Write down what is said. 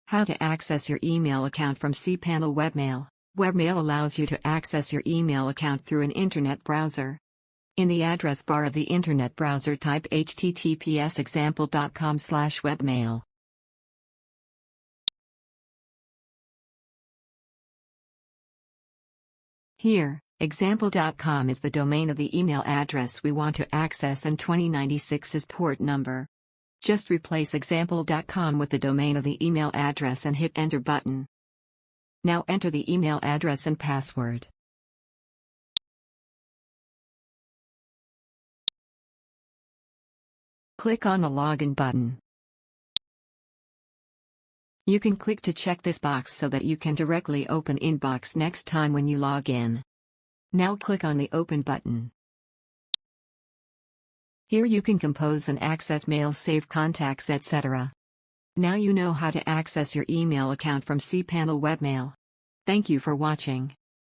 How to access your email account from cPanel Webmail. Webmail allows you to access your email account through an internet browser. In the address bar of the internet browser, type https://example.com/webmail. Here, example.com is the domain of the email address we want to access and 2096 is port number. Just replace example.com with the domain of the email address and hit Enter button. Now enter the email address and password. Click on the Login button. You can click to check this box so that you can directly open Inbox next time when you log in. Now click on the Open button. Here you can compose and access mail, save contacts, etc. Now you know how to access your email account from cPanel Webmail. Thank you for watching.